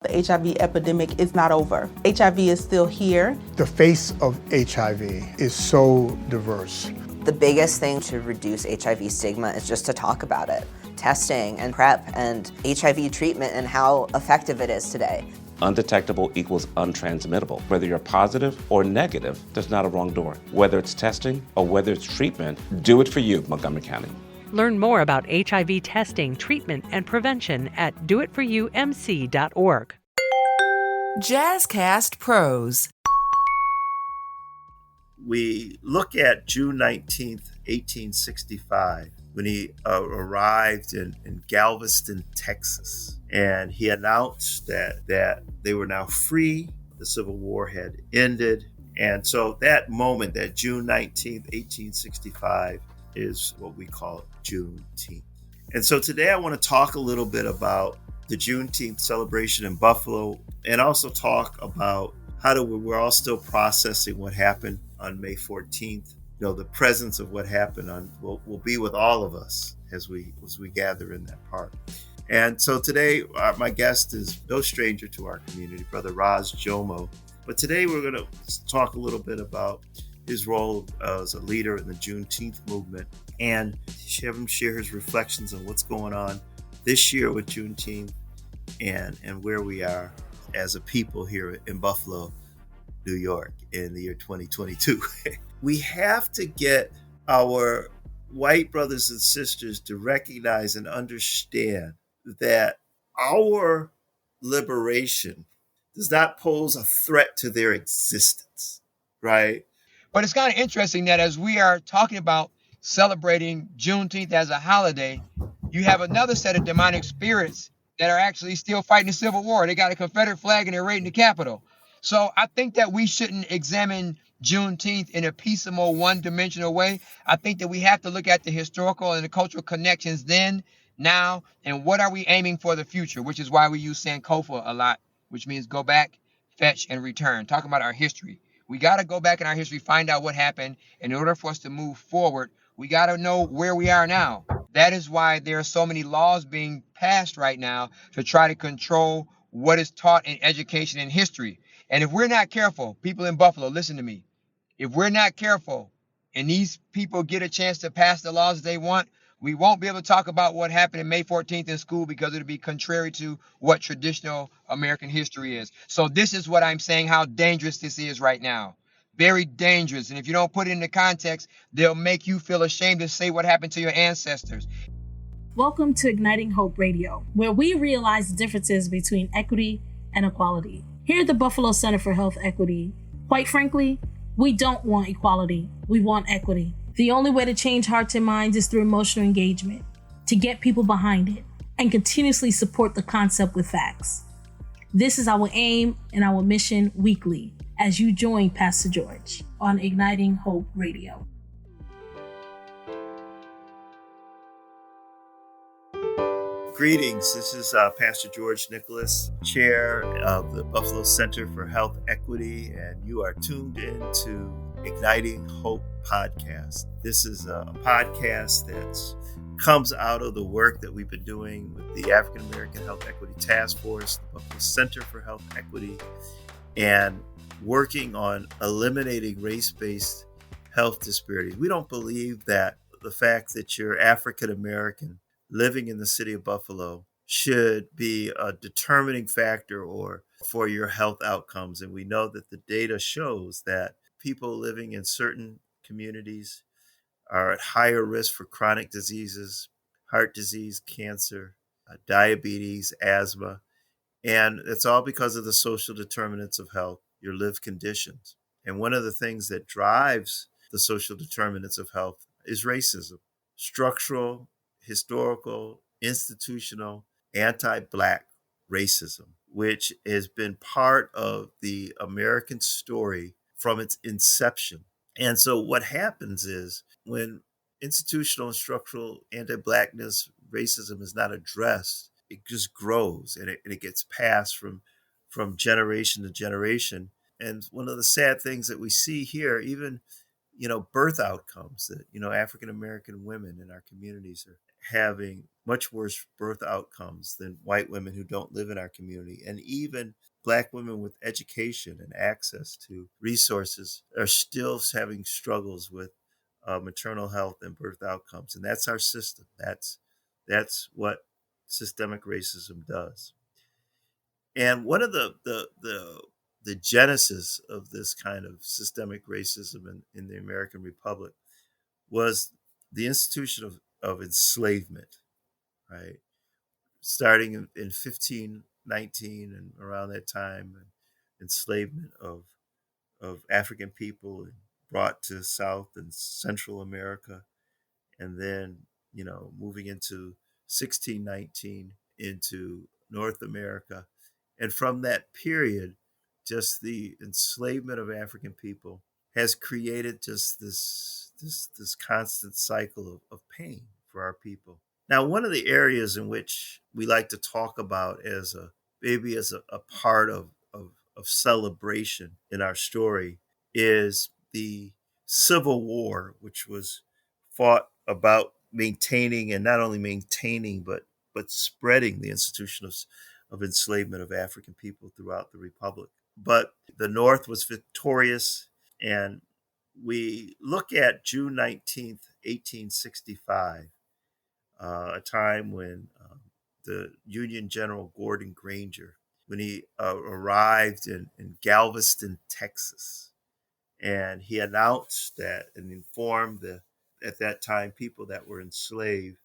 The HIV epidemic is not over. HIV is still here. The face of HIV is so diverse. The biggest thing to reduce HIV stigma is just to talk about it. Testing and PrEP and HIV treatment and how effective it is today. Undetectable equals untransmittable. Whether you're positive or negative, there's not a wrong door. Whether it's testing or whether it's treatment, do it for you, Montgomery County. Learn more about HIV testing, treatment, and prevention at doitforyoumc.org. Jazzcast Pros. We look at June 19th, 1865, when he arrived in Galveston, Texas. And he announced that they were now free. The Civil War had ended. And so that moment, that June 19th, 1865, is what we call Juneteenth. And so today I want to talk a little bit about the Juneteenth celebration in Buffalo, and also talk about how we're all still processing what happened on May 14th. You know, the presence of what happened will be with all of us as we gather in that park. And so today, my guest is no stranger to our community, Brother Ras Jomo. But today we're going to talk a little bit about his role as a leader in the Juneteenth movement, and have him share his reflections on what's going on this year with Juneteenth and where we are as a people here in Buffalo, New York in the year 2022. We have to get our white brothers and sisters to recognize and understand that our liberation does not pose a threat to their existence, right? But it's kind of interesting that as we are talking about celebrating Juneteenth as a holiday, you have another set of demonic spirits that are actually still fighting the Civil War. They got a Confederate flag and they're raiding the Capitol. So I think that we shouldn't examine Juneteenth in a piecemeal, one-dimensional way. I think that we have to look at the historical and the cultural connections then, now, and what are we aiming for the future, which is why we use Sankofa a lot, which means go back, fetch, and return, talking about our history. We got to go back in our history, find out what happened. And in order for us to move forward, we got to know where we are now. That is why there are so many laws being passed right now to try to control what is taught in education and history. And if we're not careful, people in Buffalo, listen to me. If we're not careful and these people get a chance to pass the laws they want, we won't be able to talk about what happened in May 14th in school because it'll be contrary to what traditional American history is. So this is what I'm saying, how dangerous this is right now. Very dangerous. And if you don't put it into context, they'll make you feel ashamed to say what happened to your ancestors. Welcome to Igniting Hope Radio, where we realize the differences between equity and equality. Here at the Buffalo Center for Health Equity, quite frankly, we don't want equality, we want equity. The only way to change hearts and minds is through emotional engagement, to get people behind it, and continuously support the concept with facts. This is our aim and our mission weekly as you join Pastor George on Igniting Hope Radio. Greetings, this is Pastor George Nicholas, chair of the Buffalo Center for Health Equity, and you are tuned in to Igniting Hope podcast. This is a podcast that comes out of the work that we've been doing with the African American Health Equity Task Force, the Buffalo Center for Health Equity, and working on eliminating race-based health disparities. We don't believe that the fact that you're African American living in the city of Buffalo should be a determining factor or for your health outcomes. And we know that the data shows that people living in certain communities are at higher risk for chronic diseases, heart disease, cancer, diabetes, asthma. And it's all because of the social determinants of health, your lived conditions. And one of the things that drives the social determinants of health is racism, structural, historical, institutional, anti-Black racism, which has been part of the American story from its inception. And so what happens is when institutional and structural anti-Blackness, racism is not addressed, it just grows and it gets passed from generation to generation. And one of the sad things that we see here, even birth outcomes that, African American women in our communities having much worse birth outcomes than white women who don't live in our community. And even Black women with education and access to resources are still having struggles with maternal health and birth outcomes. And that's our system. That's what systemic racism does. And one of the genesis of this kind of systemic racism in the American Republic was the institution of enslavement, right? Starting in 1519 and around that time, enslavement of African people brought to South and Central America, and then moving into 1619 into North America, and from that period, just the enslavement of African people has created just this constant cycle of pain for our people. Now, one of the areas in which we like to talk about as a part of celebration in our story is the Civil War, which was fought about maintaining, and not only maintaining but spreading the institution of enslavement of African people throughout the Republic. But the North was victorious, and we look at June 19th, 1865, a time when the Union General Gordon Granger, when he arrived in Galveston, Texas, and he announced that and informed at that time people that were enslaved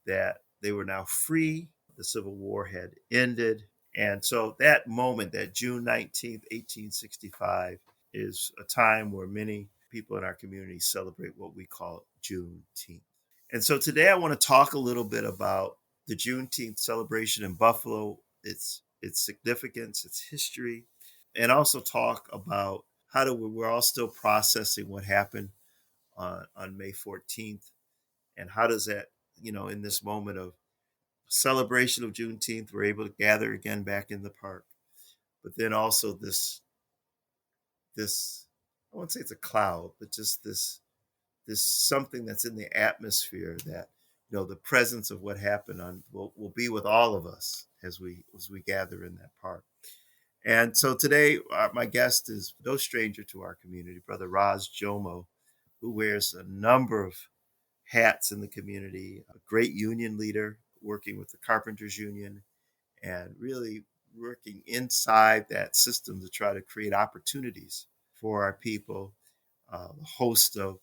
that they were now free. The Civil War had ended. And so that moment, that June 19th, 1865, is a time where many people in our community celebrate what we call Juneteenth. And so today I want to talk a little bit about the Juneteenth celebration in Buffalo, its significance, its history, and also talk about we're all still processing what happened on May 14th, and how does that, in this moment of celebration of Juneteenth, we're able to gather again back in the park. But then also this I won't say it's a cloud, but just this something that's in the atmosphere that the presence of what happened will be with all of us as we gather in that park. And so today, my guest is no stranger to our community, Brother Ras Jomo, who wears a number of hats in the community, a great union leader working with the Carpenters Union and really working inside that system to try to create opportunities for our people, the host of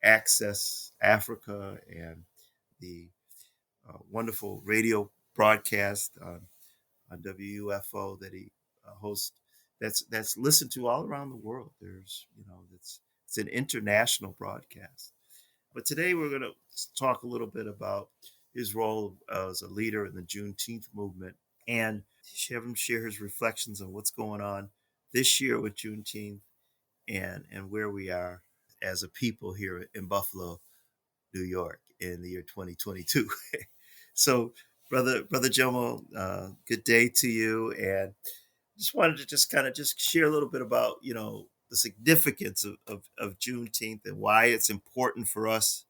Access Africa and the wonderful radio broadcast on WUFO that he hosts. That's listened to all around the world. There's it's an international broadcast. But today we're going to talk a little bit about his role as a leader in the Juneteenth movement and have him share his reflections on what's going on this year with Juneteenth and where we are as a people here in Buffalo, New York in the year 2022. So, Brother Jomo, good day to you. And just wanted to just share a little bit about, the significance of Juneteenth and why it's important for us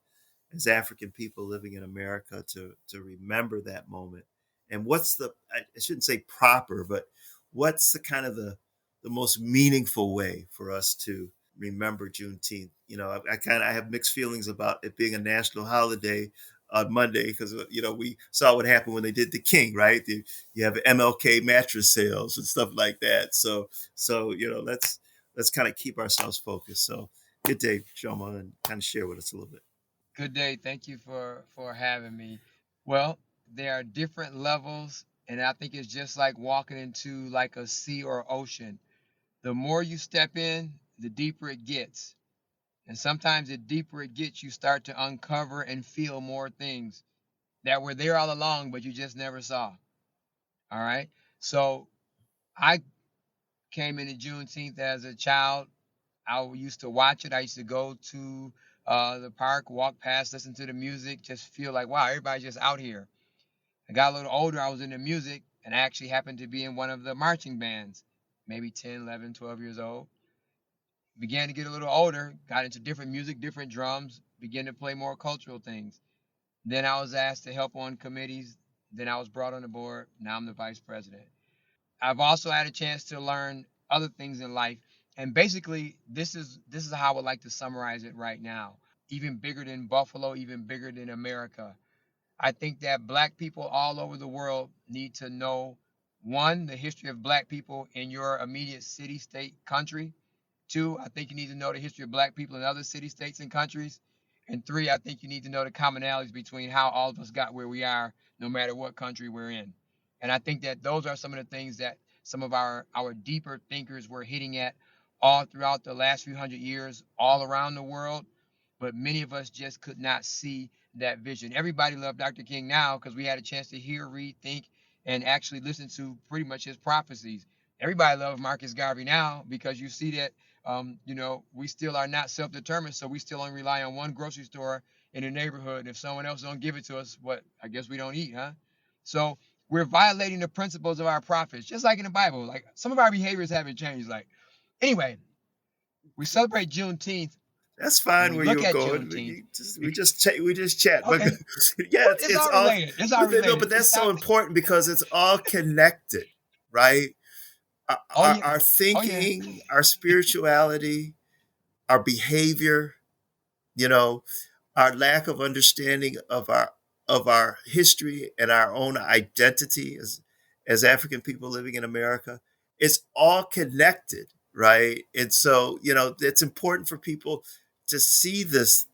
as African people living in America to remember that moment. And I shouldn't say proper, but what's the kind of the most meaningful way for us to remember Juneteenth? I have mixed feelings about it being a national holiday on Monday because we saw what happened when they did the King, right? You have MLK mattress sales and stuff like that. So let's kind of keep ourselves focused. So good day, Jomo, and kind of share with us a little bit. Good day. Thank you for having me. Well, there are different levels, and I think it's just like walking into like a sea or ocean. The more you step in, the deeper it gets. And sometimes the deeper it gets, you start to uncover and feel more things that were there all along, but you just never saw. All right. So I came into Juneteenth as a child. I used to watch it. I used to go to the park, walk past, listen to the music, just feel like, wow, everybody's just out here. I got a little older. I was into music and I actually happened to be in one of the marching bands, maybe 10, 11, 12 years old. Began to get a little older, got into different music, different drums, began to play more cultural things. Then I was asked to help on committees. Then I was brought on the board. Now I'm the vice president. I've also had a chance to learn other things in life. And basically, this is how I would like to summarize it right now. Even bigger than Buffalo, even bigger than America. I think that black people all over the world need to know, one, the history of black people in your immediate city, state, country. Two, I think you need to know the history of black people in other cities, states, and countries. And three, I think you need to know the commonalities between how all of us got where we are, no matter what country we're in. And I think that those are some of the things that some of our deeper thinkers were hitting at all throughout the last few hundred years, all around the world. But many of us just could not see that vision. Everybody loved Dr. King now because we had a chance to hear, read, think, and actually listen to pretty much his prophecies. Everybody loved Marcus Garvey now because you see that we still are not self-determined, so we still only rely on one grocery store in the neighborhood. If someone else don't give it to us, what I guess we don't eat, huh? So we're violating the principles of our prophets, just like in the Bible. Like some of our behaviors haven't changed. Like anyway, we celebrate Juneteenth. That's When fine we where you look were at going. Juneteenth, We just chat. But okay, yeah, it's it's all all. related. It's all No, related. but that's It's so not. important because it's all connected, right? Our, Oh our, yeah. our Oh yeah. thinking, our spirituality, our behavior, you know, our lack of understanding of our history and our own identity as African people living in America. It's all connected, right? And so, it's important for people to see this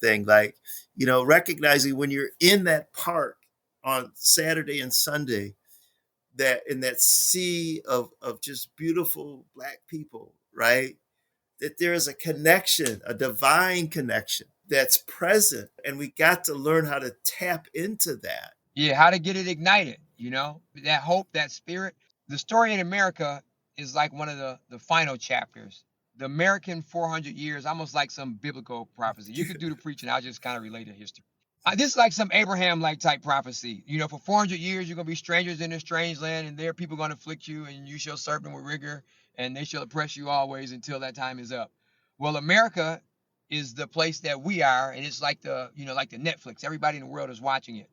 thing, like, recognizing when you're in that park on Saturday and Sunday, that in that sea of just beautiful black people, right? That there is a connection, a divine connection that's present. And we got to learn how to tap into that. Yeah, how to get it ignited, that hope, that spirit. The story in America is like one of the final chapters. The American 400 years, almost like some biblical prophecy. You could do the preaching, I'll just kind of relate to history. This is like some Abraham like type prophecy. For 400 years, you're going to be strangers in a strange land, and there are people going to afflict you, and you shall serve them with rigor, and they shall oppress you always until that time is up. Well, America is the place that we are, and it's like like the Netflix. Everybody in the world is watching it.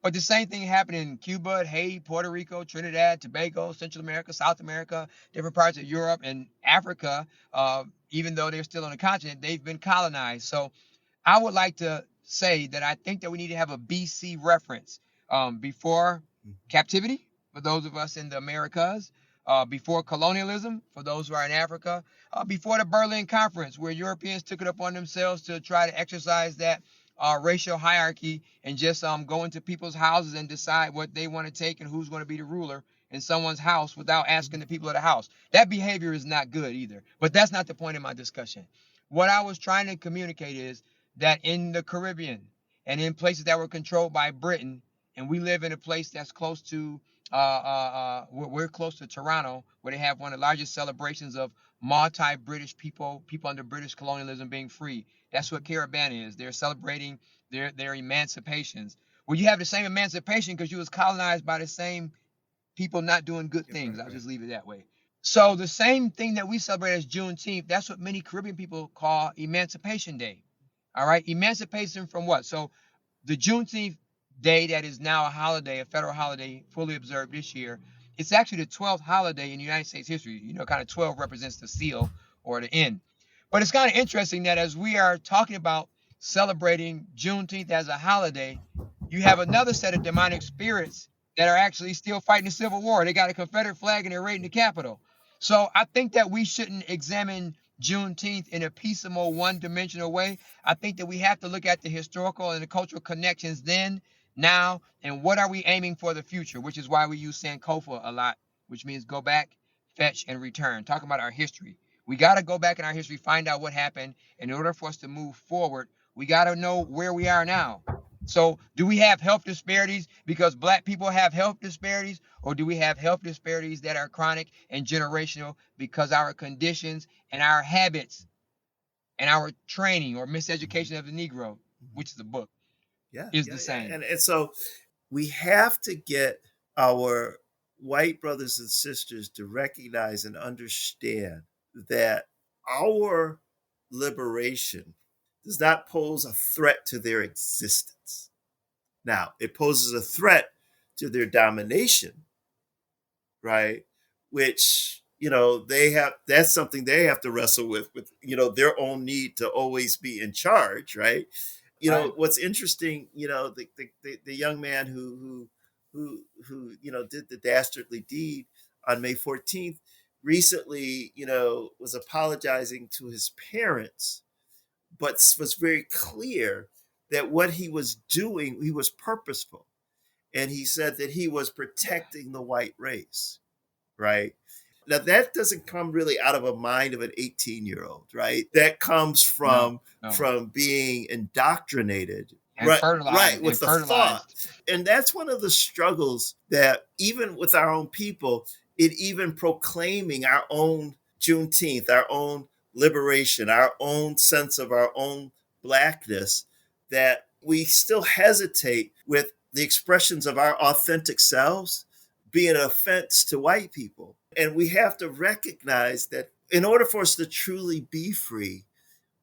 But the same thing happened in Cuba, Haiti, Puerto Rico, Trinidad, Tobago, Central America, South America, different parts of Europe and Africa. Even though they're still on the continent, they've been colonized. So I would like to say that I think that we need to have a BC reference before captivity for those of us in the Americas, before colonialism for those who are in Africa, before the Berlin Conference, where Europeans took it upon themselves to try to exercise that racial hierarchy and just go into people's houses and decide what they want to take and who's going to be the ruler in someone's house without asking the people of the house. That behavior is not good either. But that's not the point of my discussion. What I was trying to communicate is that in the Caribbean and in places that were controlled by Britain, and we live in a place that's close to, we're close to Toronto, where they have one of the largest celebrations of multi-British people under British colonialism being free. That's what Caribbean is. They're celebrating their emancipations. Well, you have the same emancipation because you was colonized by the same people not doing good things. I'll just leave it that way. So the same thing that we celebrate as Juneteenth, that's what many Caribbean people call Emancipation Day. All right, emancipation from what? So the Juneteenth day that is now a holiday, a federal holiday, fully observed this year, it's actually the 12th holiday in United States history. Kind of 12 represents the seal or the end. But it's kind of interesting that as we are talking about celebrating Juneteenth as a holiday, you have another set of demonic spirits that are actually still fighting the Civil War. They got a Confederate flag and they're raiding the Capitol. So I think that we shouldn't examine Juneteenth in a piecemeal, one-dimensional way. I think that we have to look at the historical and the cultural connections then, now, and what are we aiming for the future, which is why we use Sankofa a lot, which means go back, fetch, and return. Talking about our history. We got to go back in our history, find out what happened. And in order for us to move forward, we got to know where we are now. So do we have health disparities because black people have health disparities, or do we have health disparities that are chronic and generational because our conditions and our habits and our training or miseducation of the Negro, which is a book, is the same? And so we have to get our white brothers and sisters to recognize and understand that our liberation does not pose a threat to their existence. Now, it poses a threat to their domination, right? Which, that's something they have to wrestle with, their own need to always be in charge, right? Right. What's interesting, the young man who did the dastardly deed on May 14th recently, was apologizing to his parents, but was very clear that what he was doing, he was purposeful. And he said that he was protecting the white race, right? Now that doesn't come really out of a mind of an 18-year-old, right? That comes No, from no. being indoctrinated, And right, fertilized with and the thought. fertilized. And that's one of the struggles that even with our own people, it even proclaiming our own Juneteenth, our own liberation, our own sense of our own blackness, that we still hesitate with the expressions of our authentic selves being an offense to white people. And we have to recognize that in order for us to truly be free,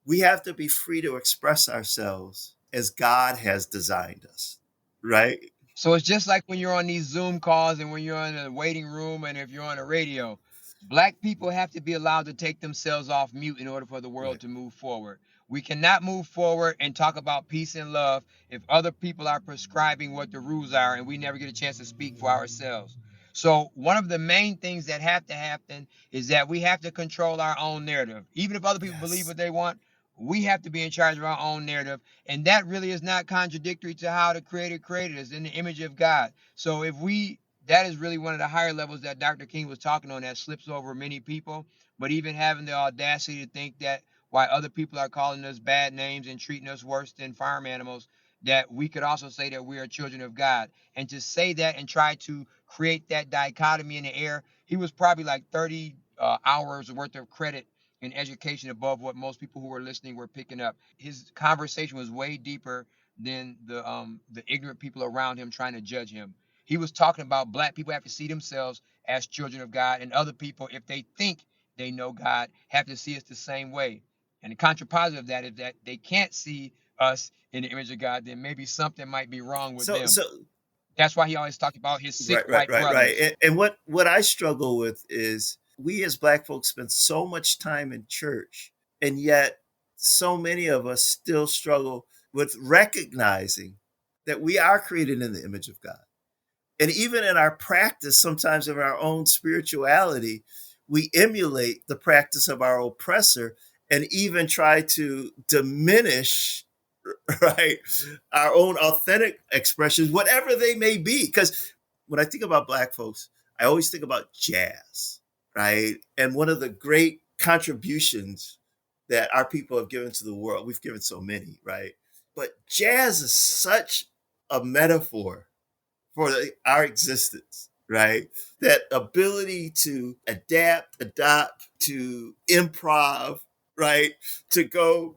we have to be free to express ourselves as God has designed us, right? So it's just like when you're on these Zoom calls and when you're in the waiting room and if you're on the radio, Black people have to be allowed to take themselves off mute in order for the world Right. to move forward. We cannot move forward and talk about peace and love if other people are prescribing what the rules are and we never get a chance to speak for ourselves. So one of the main things that have to happen is that we have to control our own narrative. Even if other people believe Yes. what they want, we have to be in charge of our own narrative. And that really is not contradictory to how the Creator created us in the image of God. So that is really one of the higher levels that Dr. King was talking on that slips over many people. But even having the audacity to think that while other people are calling us bad names and treating us worse than farm animals, that we could also say that we are children of God. And to say that and try to create that dichotomy in the air, he was probably like 30 hours worth of credit in education above what most people who were listening were picking up. His conversation was way deeper than the ignorant people around him trying to judge him. He was talking about Black people have to see themselves as children of God, and other people, if they think they know God, have to see us the same way. And the contrapositive of that is that they can't see us in the image of God, then maybe something might be wrong with So them. so That's why he always talked about his sick right, white brothers. And what I struggle with is we as Black folks spend so much time in church, and yet so many of us still struggle with recognizing that we are created in the image of God. And even in our practice, sometimes of our own spirituality, we emulate the practice of our oppressor and even try to diminish, right, our own authentic expressions, whatever they may be. Because when I think about Black folks, I always think about jazz, right? And one of the great contributions that our people have given to the world, we've given so many, right? But jazz is such a metaphor for our existence, right? That ability to adapt, adopt, to improv, right? To go,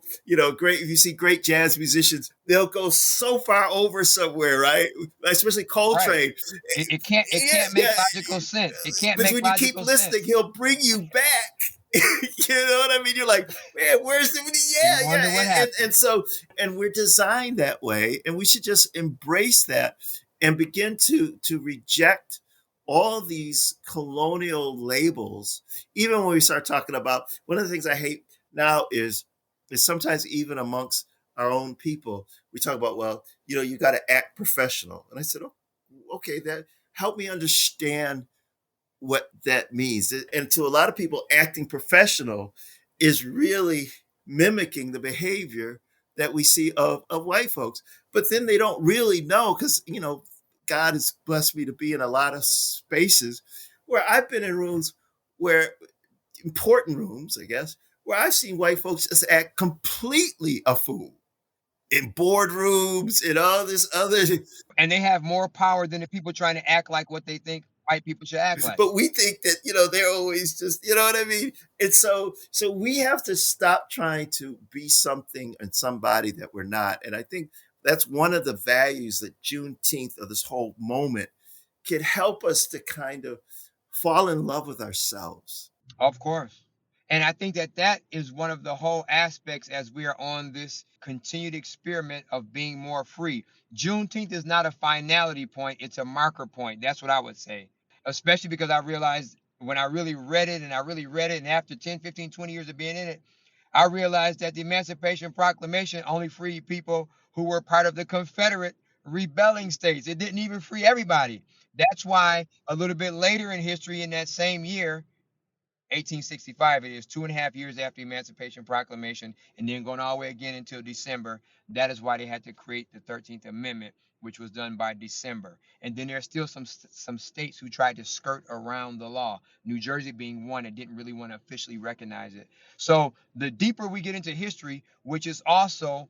great. If you see great jazz musicians, they'll go so far over somewhere, right? Especially Right. Coltrane. It can't Yeah, make logical sense. It can't but make when you keep logical listening, sense. he'll bring you back. You know what I mean? You're like, man, where's the You yeah, wonder what and happened. so we're designed that way, and we should just embrace that and begin to reject all these colonial labels. Even when we start talking about one of the things I hate now is sometimes even amongst our own people, we talk about, well, you got to act professional, and I said, oh, okay, that help me understand what that means. And to a lot of people, acting professional is really mimicking the behavior that we see of white folks. But then they don't really know because, God has blessed me to be in a lot of spaces where I've been in rooms where, important rooms, I guess, where I've seen white folks just act completely a fool in boardrooms and all this other. And they have more power than the people trying to act like what they think white people should act like. But we think that they're always just, what I mean. And so we have to stop trying to be something and somebody that we're not. And I think that's one of the values that Juneteenth, or this whole moment, can help us to kind of fall in love with ourselves. Of course. And I think that that is one of the whole aspects as we are on this continued experiment of being more free. Juneteenth is not a finality point, it's a marker point. That's what I would say. Especially because I realized when I really read it and I really read it, and after 10, 15, 20 years of being in it, I realized that the Emancipation Proclamation only freed people who were part of the Confederate rebelling states. It didn't even free everybody. That's why a little bit later in history, in that same year, 1865, it is 2.5 years after the Emancipation Proclamation, and then going all the way again until December. That is why they had to create the 13th Amendment, which was done by December. And then there are still some states who tried to skirt around the law, New Jersey being one that didn't really want to officially recognize it. So the deeper we get into history, which is also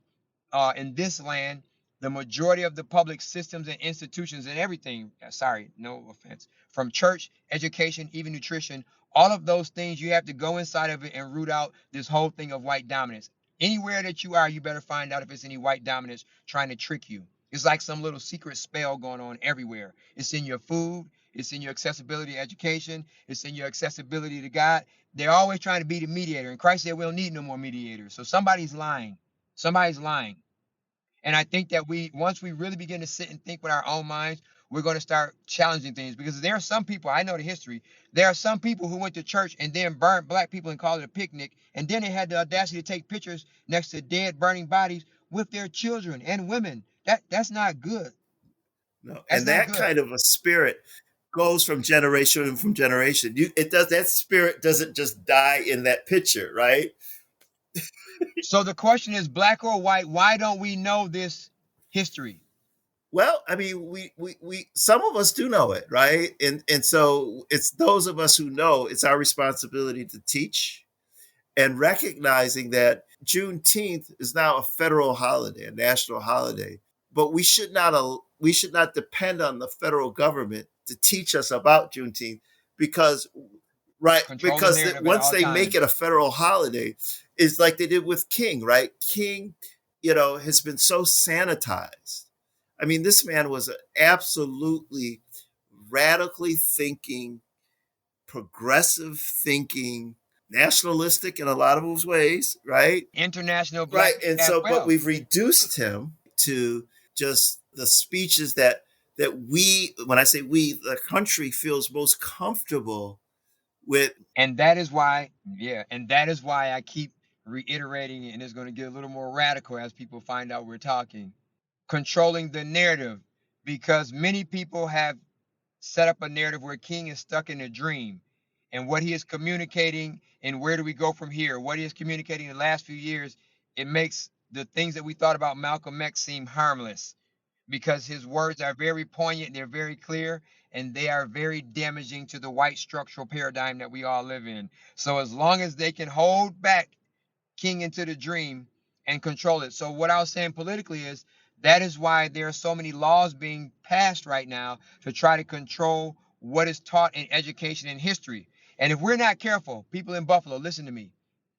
in this land, the majority of the public systems and institutions and everything, sorry, no offense, from church, education, even nutrition, all of those things, you have to go inside of it and root out this whole thing of white dominance. Anywhere that you are, you better find out if it's any white dominance trying to trick you. It's like some little secret spell going on everywhere. It's in your food, it's in your accessibility to education, it's in your accessibility to God. They're always trying to be the mediator. And Christ said we don't need no more mediators. So somebody's lying. Somebody's lying. And I think that once we really begin to sit and think with our own minds, we're going to start challenging things, because there are some people, I know the history, there are some people who went to church and then burnt black people and called it a picnic. And then they had the audacity to take pictures next to dead, burning bodies with their children and women. That's not good. No, That's and not that good. kind of a spirit goes from generation from generation. It does, that spirit doesn't just die in that picture, right? So the question is, black or white, why don't we know this history? Well, I mean, we some of us do know it, right? And so it's those of us who know, it's our responsibility to teach, and recognizing that Juneteenth is now a federal holiday, a national holiday. But we should not depend on the federal government to teach us about Juneteenth, because right, Control the because narrative at once all they make times. it a federal holiday, is like they did with King, right? King, has been so sanitized. I mean, this man was an absolutely radically thinking, progressive thinking, nationalistic in a lot of his ways, right? International Right. black And as so, but well. we've reduced him to just the speeches that we, when I say we, the country feels most comfortable with. And that is why, yeah, and that is why I keep reiterating it, and it's going to get a little more radical as people find out we're talking. Controlling the narrative, because many people have set up a narrative where King is stuck in a dream, and what he is communicating and where do we go from here, what he is communicating in the last few years, it makes the things that we thought about Malcolm X seem harmless, because his words are very poignant, they're very clear, and they are very damaging to the white structural paradigm that we all live in. So as long as they can hold back King into the dream and control it. So what I was saying politically is that is why there are so many laws being passed right now to try to control what is taught in education and history. And if we're not careful, people in Buffalo, listen to me.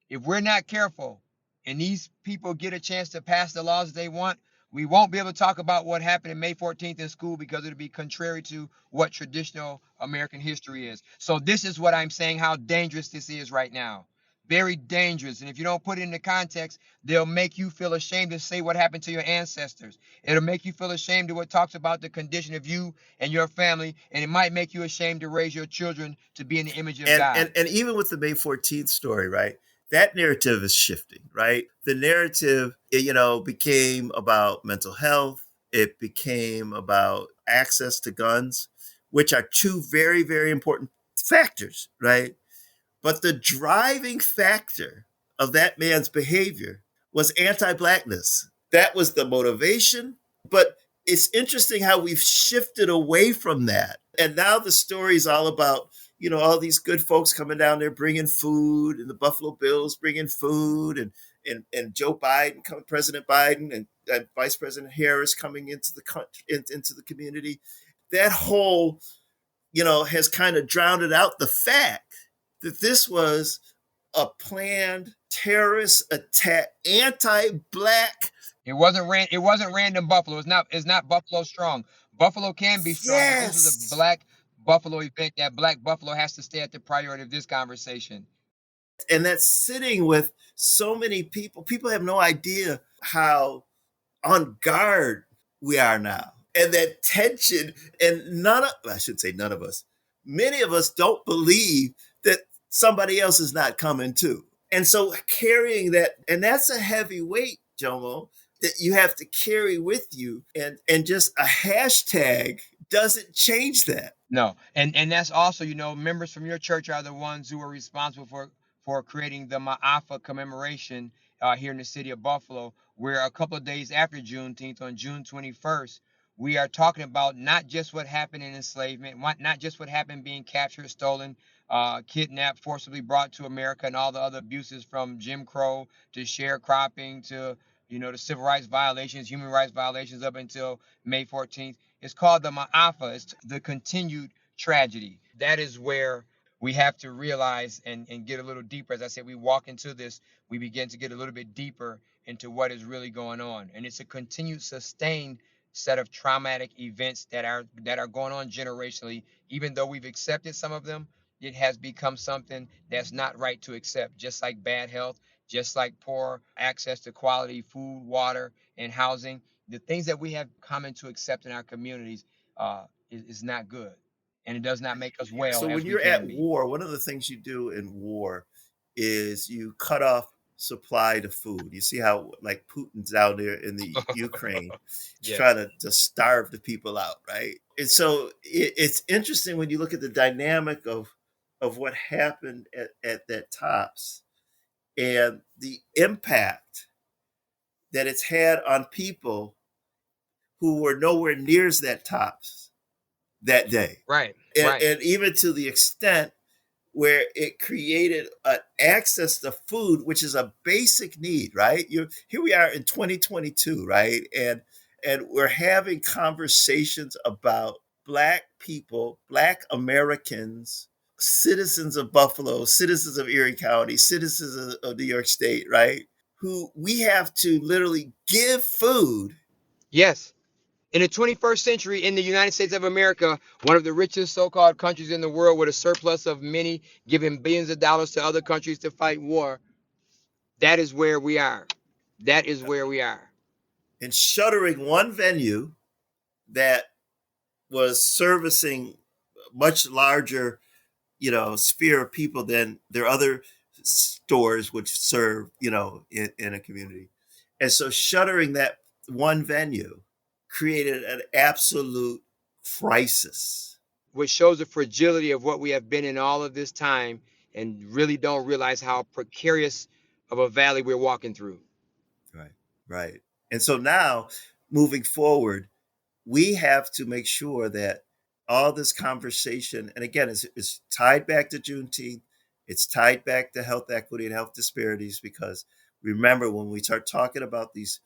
If we're not careful and these people get a chance to pass the laws they want, we won't be able to talk about what happened in May 14th in school, because it'll be contrary to what traditional American history is. So this is what I'm saying, how dangerous this is right now. Very dangerous. And if you don't put it into context, they'll make you feel ashamed to say what happened to your ancestors. It'll make you feel ashamed of what talks about the condition of you and your family, and it might make you ashamed to raise your children to be in the image of and God. and, and even with the May 14th story, right? That narrative is shifting, right? The narrative, became about mental health. It became about access to guns, which are two very, very important factors, right? But the driving factor of that man's behavior was anti-blackness. That was the motivation. But it's interesting how we've shifted away from that. And now the story is all about, all these good folks coming down there bringing food, and the Buffalo Bills bringing food, and Joe Biden, President Biden, and Vice President Harris coming into the country, into the community. That whole, has kind of drowned out the fact that this was a planned terrorist attack, anti-black. It wasn't random Buffalo. It's not Buffalo strong. Buffalo can be strong, but this was a Yes. black Buffalo event. That black Buffalo has to stay at the priority of this conversation. And that's sitting with so many people. People have no idea how on guard we are now. And that tension, and I should say none of us, many of us don't believe that somebody else is not coming too. And so carrying that, and that's a heavy weight, Jomo, that you have to carry with you. And just a hashtag doesn't change that. No, and that's also, members from your church are the ones who are responsible for creating the Ma'afa commemoration here in the city of Buffalo, where a couple of days after Juneteenth, on June 21st, we are talking about not just what happened in enslavement, not just what happened being captured, stolen, kidnapped, forcibly brought to America, and all the other abuses from Jim Crow to sharecropping to the civil rights violations, human rights violations up until May 14th. It's called the Ma'afa. It's the continued tragedy. That is where we have to realize and get a little deeper. As I said, we walk into this, we begin to get a little bit deeper into what is really going on. And it's a continued, sustained set of traumatic events that are going on generationally. Even though we've accepted some of them, it has become something that's not right to accept, just like bad health, just like poor access to quality food, water, and housing. The things that we have come to accept in our communities is not good, and it does not make us well So as when we you're can at be. war, one of the things you do in war is you cut off supply to food. You see how like Putin's out there in the Ukraine, he's Yes. trying to starve the people out, right? And so it's interesting when you look at the dynamic of what happened at that Tops and the impact that it's had on people who were nowhere near that Tops that day. Right. And even to the extent where it created an access to food, which is a basic need, right? Here we are in 2022, right? And we're having conversations about Black people, Black Americans, citizens of Buffalo, citizens of Erie County, citizens of New York State, right? Who we have to literally give food. Yes. In the 21st century, in the United States of America, one of the richest so-called countries in the world, with a surplus of many, giving billions of dollars to other countries to fight war, that is where we are. That is where we are. And shuttering one venue that was servicing a much larger, sphere of people than their other stores would serve, in a community. And so shuttering that one venue created an absolute crisis. Which shows the fragility of what we have been in all of this time, and really don't realize how precarious of a valley we're walking through. Right, right. And so now, moving forward, we have to make sure that all this conversation, and again, it's tied back to Juneteenth, it's tied back to health equity and health disparities, because remember, when we start talking about these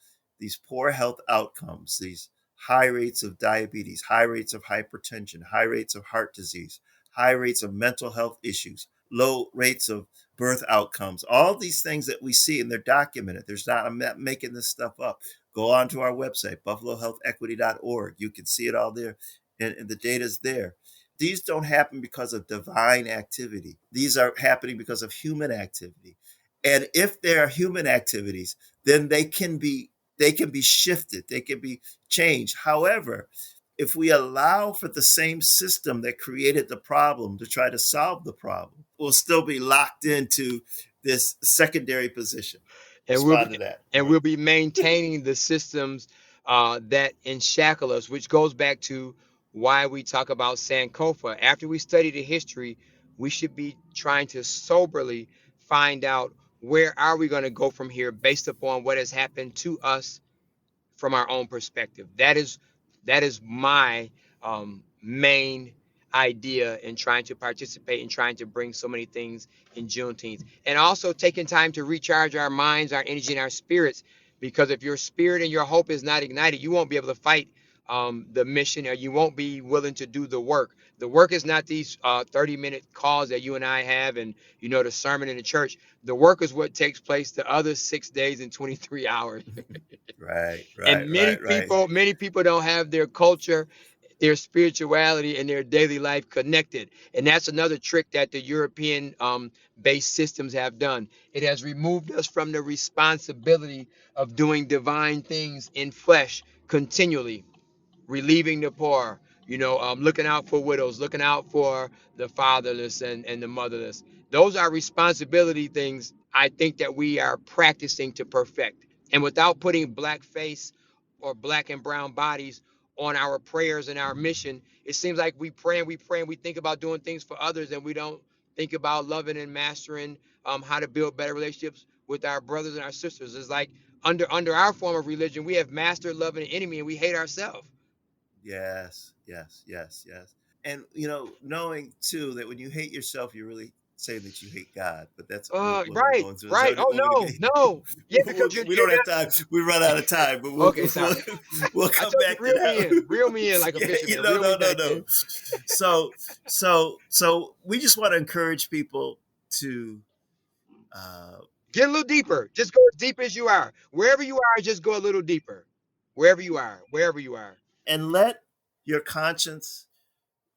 poor health outcomes, these high rates of diabetes, high rates of hypertension, high rates of heart disease, high rates of mental health issues, low rates of birth outcomes, all these things that we see, and they're documented. I'm not making this stuff up. Go on to our website, buffalohealthequity.org. You can see it all there, and the data's there. These don't happen because of divine activity. These are happening because of human activity. And if there are human activities, then they can be shifted, they can be changed. However, if we allow for the same system that created the problem to try to solve the problem, we'll still be locked into this secondary position. And we'll be maintaining the systems that enshackle us, which goes back to why we talk about Sankofa. After we study the history, we should be trying to soberly find out, where are we going to go from here based upon what has happened to us from our own perspective. That is my main idea in trying to participate and trying to bring so many things in Juneteenth, and also taking time to recharge our minds, our energy, and our spirits. Because if your spirit and your hope is not ignited, you won't be able to fight the mission, or you won't be willing to do the work. The work is not these 30-minute calls that you and I have, and the sermon in the church. The work is what takes place the other 6 days and 23 hours. Right. And many people don't have their culture their spirituality and their daily life connected. And that's another trick that the European based systems have done. It has removed us from the responsibility of doing divine things in flesh continually, relieving the poor, looking out for widows, looking out for the fatherless and the motherless. Those are responsibility things I think that we are practicing to perfect. And without putting black face or black and brown bodies on our prayers and our mission, it seems like we pray and we pray and we think about doing things for others, and we don't think about loving and mastering how to build better relationships with our brothers and our sisters. It's like under our form of religion, we have mastered loving an enemy and we hate ourselves. Yes, yes, yes, yes. And knowing too that when you hate yourself, you're really saying that you hate God. But that's we're gonna Right, go into it. right. So Oh we're gonna no, get. no. Yeah, because We don't have time. We run out of time, but we'll okay, sorry. we'll I come told you back to that. reel me in like a Yeah, fisherman. no, Reel me no, no, back no. in. So we just want to encourage people to uh, Get a little deeper. Just go as deep as you are. Wherever you are, just go a little deeper. Wherever you are. and let your conscience,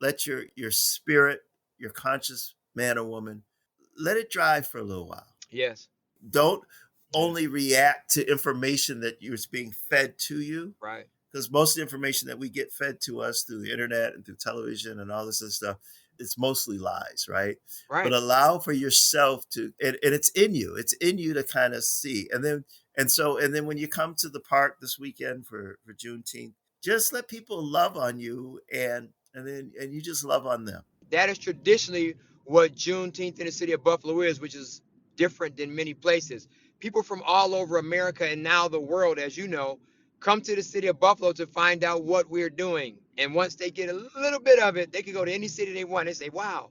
let your spirit, your conscious man or woman, let it drive for a little while. Yes. Don't Yeah. only react to information that is being fed to you, Right. because most of the information that we get fed to us through the internet and through television and all this other stuff, it's mostly lies, right? But Right. allow for yourself to, and it's in you. It's in you to kind of see. And then when you come to the park this weekend for Juneteenth, just let people love on you, and you just love on them. That is traditionally what Juneteenth in the city of Buffalo is, which is different than many places. People from all over America and now the world, as you know, come to the city of Buffalo to find out what we're doing. And once they get a little bit of it, they can go to any city they want and say, wow,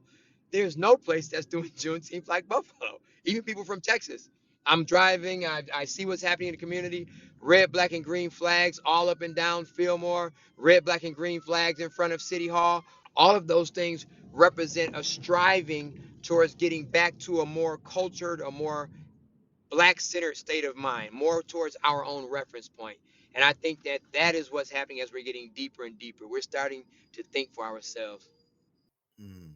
there's no place that's doing Juneteenth like Buffalo. Even people from Texas. I'm driving, I see what's happening in the community. Red, black, and green flags all up and down Fillmore, red, black, and green flags in front of City Hall. All of those things represent a striving towards getting back to a more cultured, a more black-centered state of mind, more towards our own reference point. And I think that that is what's happening as we're getting deeper and deeper. We're starting to think for ourselves. Mm.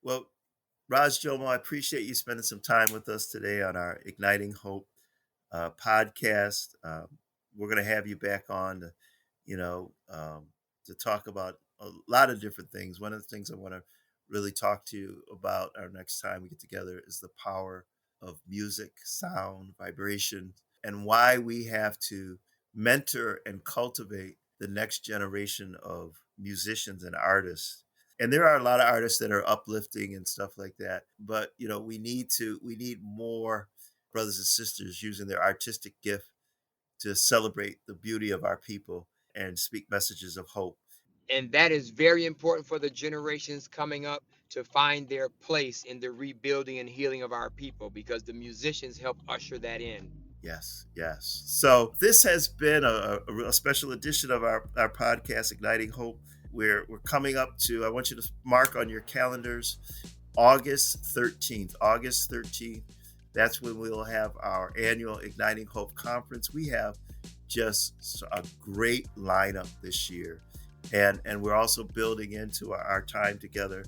Well, Ras Jomo, I appreciate you spending some time with us today on our Igniting Hope podcast. We're going to have you back on to talk about a lot of different things. One of the things I want to really talk to you about our next time we get together is the power of music, sound, vibration, and why we have to mentor and cultivate the next generation of musicians and artists. And there are a lot of artists that are uplifting and stuff like that, but we need more brothers and sisters using their artistic gift to celebrate the beauty of our people and speak messages of hope. And that is very important for the generations coming up to find their place in the rebuilding and healing of our people, because the musicians help usher that in. Yes, yes. So this has been a special edition of our podcast, Igniting Hope. We're coming up to, I want you to mark on your calendars, August 13th. August 13th, that's when we'll have our annual Igniting Hope conference. We have just a great lineup this year. And we're also building into our time together.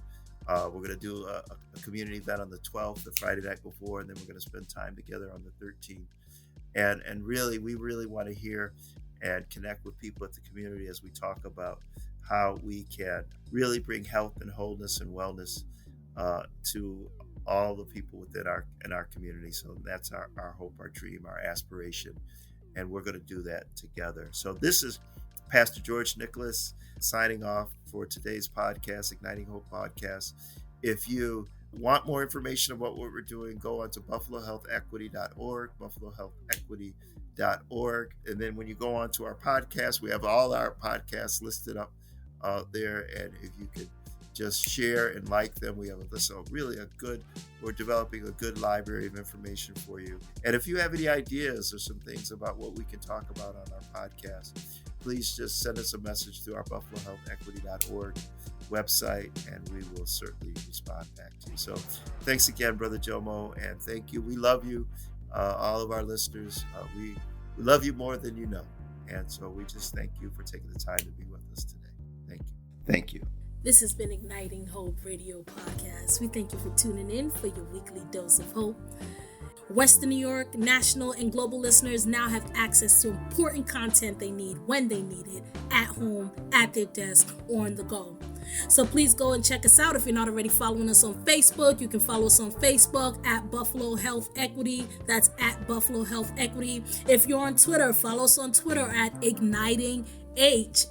We're going to do a community event on the 12th, the Friday night before, and then we're going to spend time together on the 13th. And really, we really want to hear and connect with people at the community as we talk about how we can really bring health and wholeness and wellness to all the people within our community. So that's our hope, our dream, our aspiration, and we're going to do that together. So this is Pastor George Nicholas signing off for today's podcast, Igniting Hope podcast. If you want more information about what we're doing, go on to buffalohealthequity.org, buffalohealthequity.org. And then when you go on to our podcast, we have all our podcasts listed up there. And if you could just share and like them, we have we're developing a good library of information for you. And if you have any ideas or some things about what we can talk about on our podcast, please just send us a message through our buffalohealthequity.org website, and we will certainly respond back to you. So thanks again, Brother Jomo, and thank you. We love you, all of our listeners. We love you more than you know. And so we just thank you for taking the time to be with us today. Thank you. Thank you. This has been Igniting Hope Radio Podcast. We thank you for tuning in for your weekly dose of hope. Western New York, national, and global listeners now have access to important content they need when they need it, at home, at their desk, or on the go. So please go and check us out. If you're not already following us on Facebook, you can follow us on Facebook at Buffalo Health Equity. That's at Buffalo Health Equity. If you're on Twitter, follow us on Twitter at Igniting H.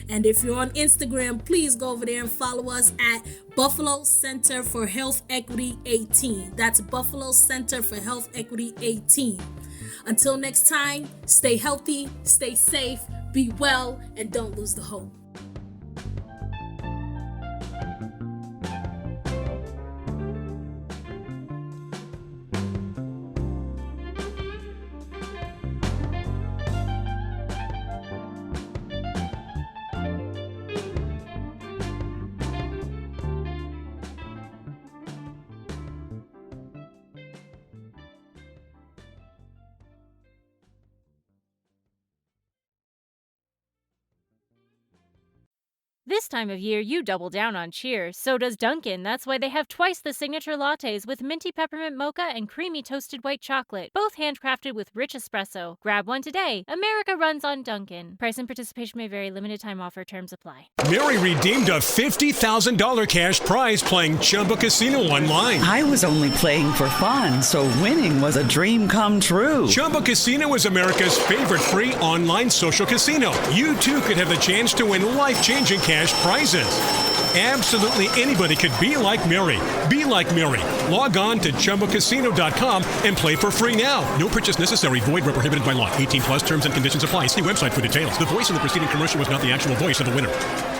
And if you're on Instagram, please go over there and follow us at Buffalo Center for Health Equity 18. That's Buffalo Center for Health Equity 18. Until next time, stay healthy, stay safe, be well, and don't lose the hope. This time of year, you double down on cheer. So does Dunkin'. That's why they have twice the signature lattes with minty peppermint mocha and creamy toasted white chocolate, both handcrafted with rich espresso. Grab one today. America runs on Dunkin'. Price and participation may vary. Limited time offer. Terms apply. Mary redeemed a $50,000 cash prize playing Chumba Casino online. I was only playing for fun, so winning was a dream come true. Chumba Casino is America's favorite free online social casino. You too could have the chance to win life-changing cash prizes. Absolutely anybody could be like Mary. Be like Mary. Log on to ChumbaCasino.com and play for free now. No purchase necessary. Void where prohibited by law. 18 plus terms and conditions apply. See website for details. The voice in the preceding commercial was not the actual voice of the winner.